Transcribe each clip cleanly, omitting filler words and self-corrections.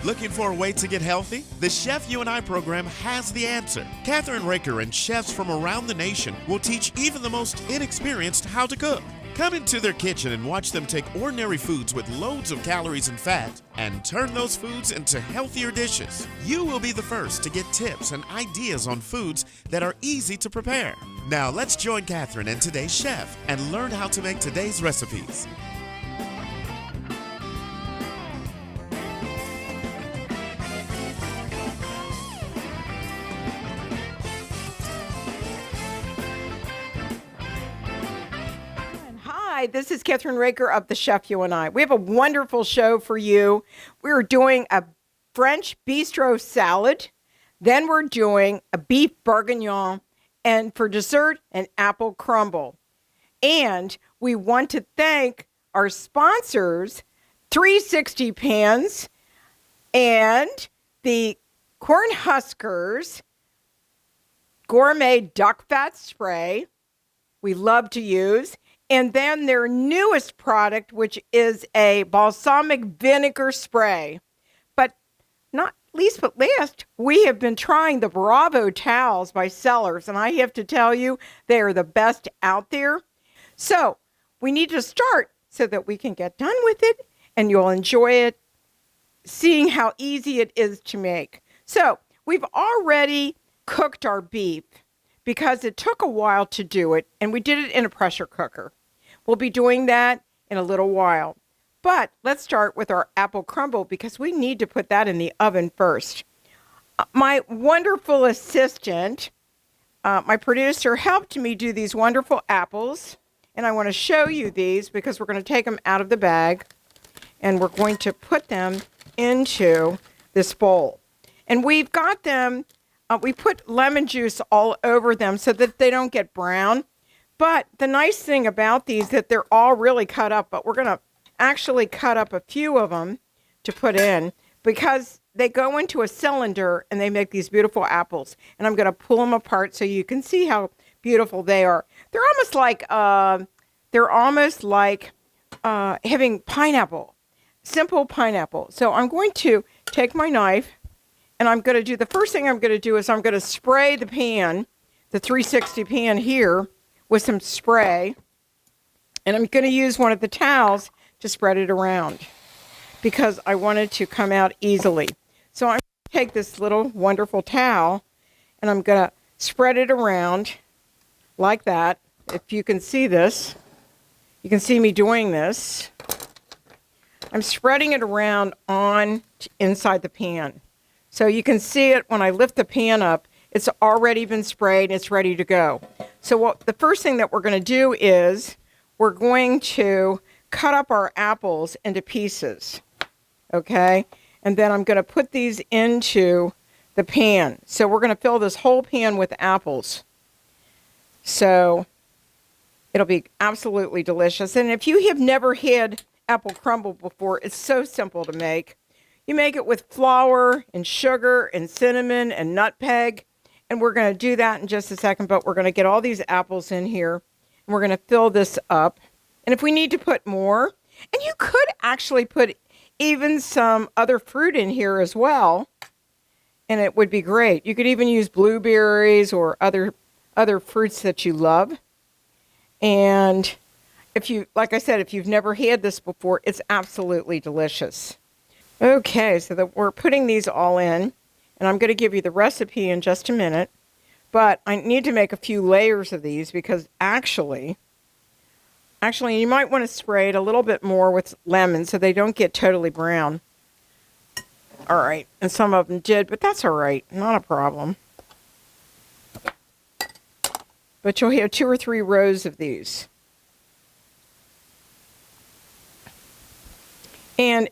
Looking for a way to get healthy? The Chef You and I program has the answer. Kathryn Raaker and chefs from around the nation will teach even the most inexperienced how to cook. Come into their kitchen and watch them take ordinary foods with loads of calories and fat and turn those foods into healthier dishes. You will be the first to get tips and ideas on foods that are easy to prepare. Now let's join Kathryn and today's chef and learn how to make today's recipes. Hi, this is Kathryn Raaker of the Chef You and I. We have a wonderful show for you. We're doing a French bistro salad. Then we're doing a beef bourguignon. And for dessert, an apple crumble. And we want to thank our sponsors, 360 Pans and the Cornhuskers Gourmet Duck Fat Spray we love to use. And then their newest product, which is a balsamic vinegar spray. But not least but last, we have been trying the Bravo towels by Sellers. And I have to tell you, they are the best out there. So we need to start so that we can get done with it. And you'll enjoy it, seeing how easy it is to make. So we've already cooked our beef because it took a while to do it. And we did it in a pressure cooker. We'll be doing that in a little while. But let's start with our apple crumble because we need to put that in the oven first. My wonderful assistant, my producer, helped me do these wonderful apples. And I want to show you these because we're going to take them out of the bag. And we're going to put them into this bowl. And we've got them, we put lemon juice all over them so that they don't get brown. But the nice thing about these is that they're all really cut up, but we're going to actually cut up a few of them to put in because they go into a cylinder and they make these beautiful apples. And I'm going to pull them apart so you can see how beautiful they are. They're almost like having pineapple, simple pineapple. So I'm going to take my knife and I'm going to do, the first thing I'm going to do is I'm going to spray the pan, the 360 pan here, with some spray, and I'm going to use one of the towels to spread it around because I want it to come out easily. So I'm going to take this little wonderful towel and I'm going to spread it around like that. If you can see this, you can see me doing this. I'm spreading it around on inside the pan. So you can see it when I lift the pan up. It's already been sprayed. It's ready to go. So the first thing that we're going to do is we're going to cut up our apples into pieces, okay? And then I'm going to put these into the pan. So we're going to fill this whole pan with apples. So it'll be absolutely delicious. And if you have never had apple crumble before, it's so simple to make. You make it with flour and sugar and cinnamon and nutmeg. And we're going to do that in just a second, but we're going to get all these apples in here, and we're going to fill this up. And if we need to put more, and you could actually put even some other fruit in here as well, and it would be great. You could even use blueberries or other fruits that you love. And if you, like I said, if you've never had this before, it's absolutely delicious. Okay, so that we're putting these all in. And I'm going to give you the recipe in just a minute. But I need to make a few layers of these because actually you might want to spray it a little bit more with lemon so they don't get totally brown. All right. And some of them did, but that's all right. Not a problem. But you'll have 2 or 3 rows of these. And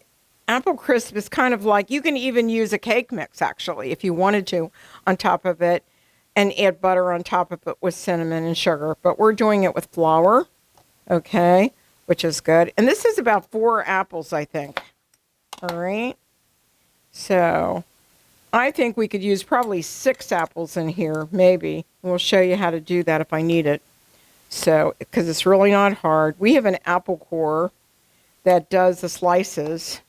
apple crisp is kind of like, you can even use a cake mix, actually, if you wanted to, on top of it, and add butter on top of it with cinnamon and sugar. But we're doing it with flour, okay, which is good. And this is about 4 apples, I think. All right. So I think we could use probably 6 apples in here, maybe. We'll show you how to do that if I need it. So, because it's really not hard. We have an apple core that does the slices.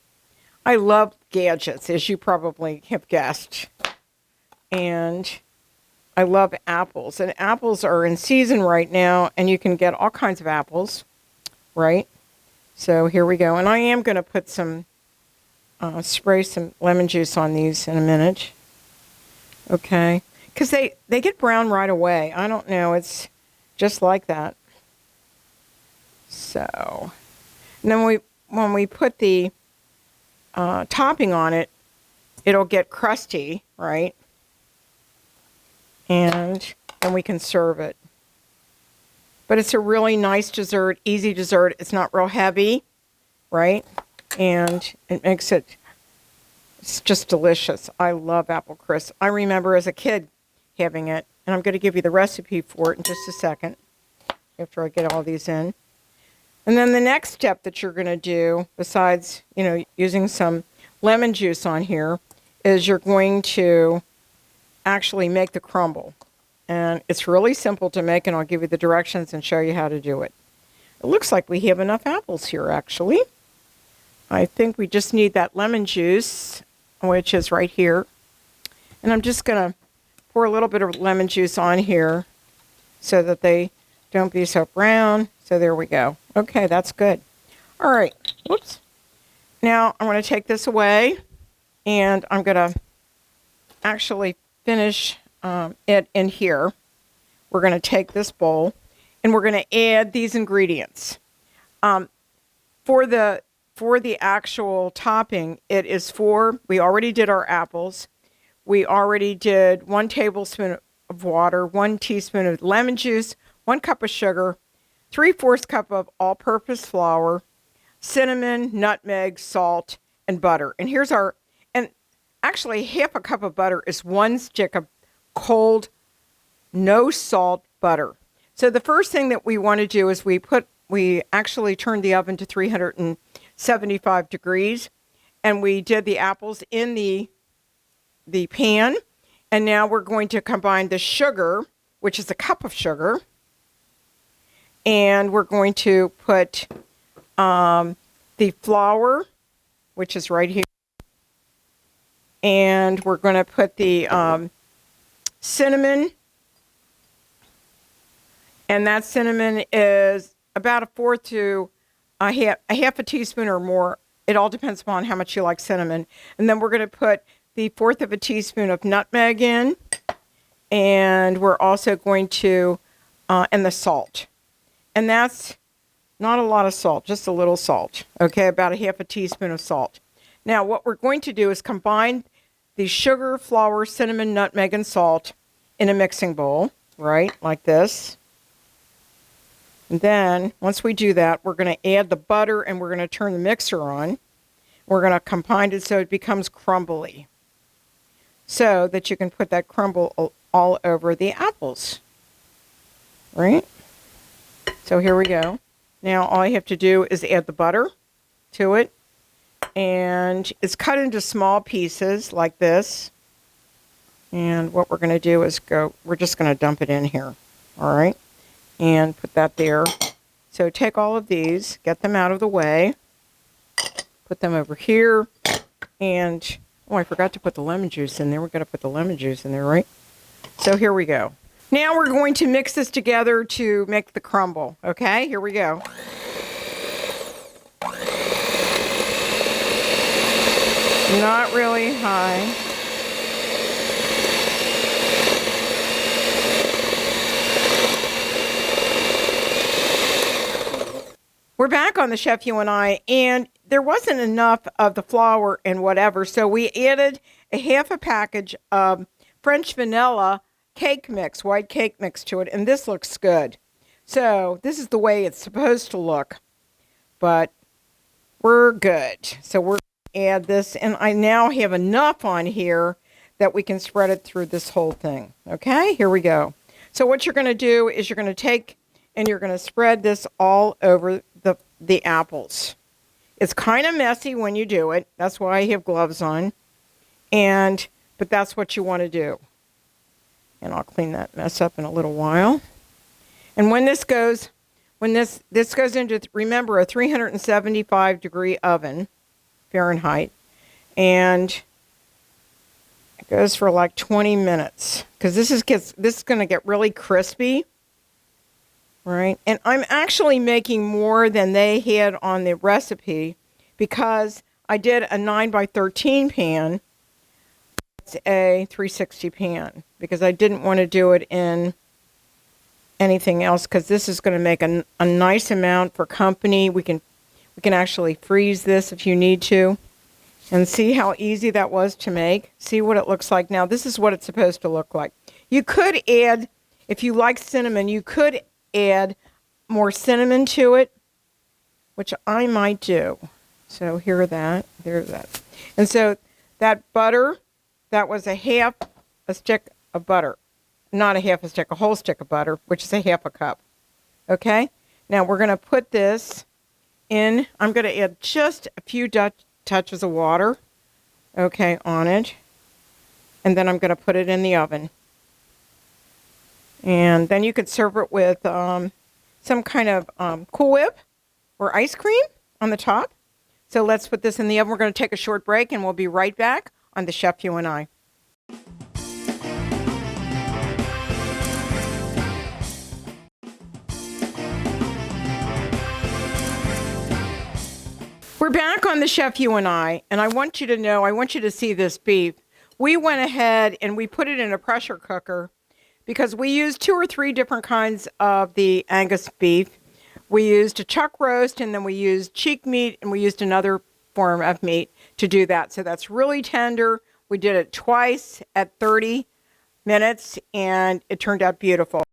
I love gadgets, as you probably have guessed. And I love apples. And apples are in season right now, and you can get all kinds of apples, right? So here we go. And I am going to put some, spray some lemon juice on these in a minute. Okay. Because they get brown right away. I don't know. It's just like that. So, and then when we put the topping on it, it'll get crusty, right? And then we can serve it. But it's a really nice dessert, easy dessert. It's not real heavy, right? And it makes it, it's just delicious. I love apple crisp. I remember as a kid having it, and I'm going to give you the recipe for it in just a second after I get all these in. And then the next step that you're going to do, besides, using some lemon juice on here, is you're going to actually make the crumble. And it's really simple to make, and I'll give you the directions and show you how to do it. It looks like we have enough apples here, actually. I think we just need that lemon juice, which is right here. And I'm just going to pour a little bit of lemon juice on here so that they don't be so brown. So there we go. Okay, that's good. All right. Whoops. Now I'm going to take this away, and I'm going to actually finish it in here. We're going to take this bowl, and we're going to add these ingredients. For the actual topping, it is we already did our apples. We already did 1 tablespoon of water, 1 teaspoon of lemon juice, 1 cup of sugar, 3/4 cup of all-purpose flour, cinnamon, nutmeg, salt, and butter. And actually 1/2 cup of butter is 1 stick of cold, no salt butter. So the first thing that we want to do is we actually turned the oven to 375 degrees, and we did the apples in the pan. And now we're going to combine the sugar, which is a cup of sugar, and we're going to put the flour, which is right here, and we're going to put the cinnamon, and that cinnamon is about 1/4 to a half a teaspoon or more. It all depends upon how much you like cinnamon. And then we're going to put the 1/4 of a teaspoon of nutmeg in, and we're also going to, and the salt. And that's not a lot of salt, just a little salt. Okay, about a half a teaspoon of salt. Now, what we're going to do is combine the sugar, flour, cinnamon, nutmeg, and salt in a mixing bowl, right, like this. And then, once we do that, we're going to add the butter, and we're going to turn the mixer on. We're going to combine it so it becomes crumbly, so that you can put that crumble all over the apples, right? So here we go. Now all I have to do is add the butter to it, and it's cut into small pieces like this. And what we're going to do is we're just going to dump it in here, all right, and put that there. So take all of these, get them out of the way, put them over here, and I forgot to put the lemon juice in there. We're going to put the lemon juice in there, right? So here we go. Now we're going to mix this together to make the crumble. Okay, here we go. Not really high. We're back on the Chef You and I, and there wasn't enough of the flour and whatever, so we added a half a package of French vanilla cake mix, white cake mix to it, and this looks good. So this is the way it's supposed to look, but we're good. So we're going to add this, and I now have enough on here that we can spread it through this whole thing. Okay, here we go. So what you're going to do is you're going to take and you're going to spread this all over the apples. It's kind of messy when you do it. That's why I have gloves on, but that's what you want to do. And I'll clean that mess up in a little while. And when this goes into, remember, a 375 degree oven, Fahrenheit, And it goes for like 20 minutes because this is going to get really crispy. Right? And I'm actually making more than they had on the recipe because I did a 9x13 pan. It's a 360 pan because I didn't want to do it in anything else because this is going to make a nice amount for company. We can actually freeze this if you need to. And see how easy that was to make? See what it looks like now? This is what it's supposed to look like. You could add, if you like cinnamon, you could add more cinnamon to it, which I might do. So there's that. And so that butter, that was a half a stick of butter. Not a half a stick, a whole stick of butter, which is a half a cup. Okay? Now we're going to put this in. I'm going to add just a few touches of water, okay, on it. And then I'm going to put it in the oven. And then you could serve it with some kind of Cool Whip or ice cream on the top. So let's put this in the oven. We're going to take a short break, and we'll be right back on The Chef You and I. We're back on The Chef You and I want you to know, I want you to see this beef. We went ahead and we put it in a pressure cooker because we used 2 or 3 different kinds of the Angus beef. We used a chuck roast, and then we used cheek meat, and we used another form of meat to do that. So that's really tender. We did it twice at 30 minutes, and it turned out beautiful.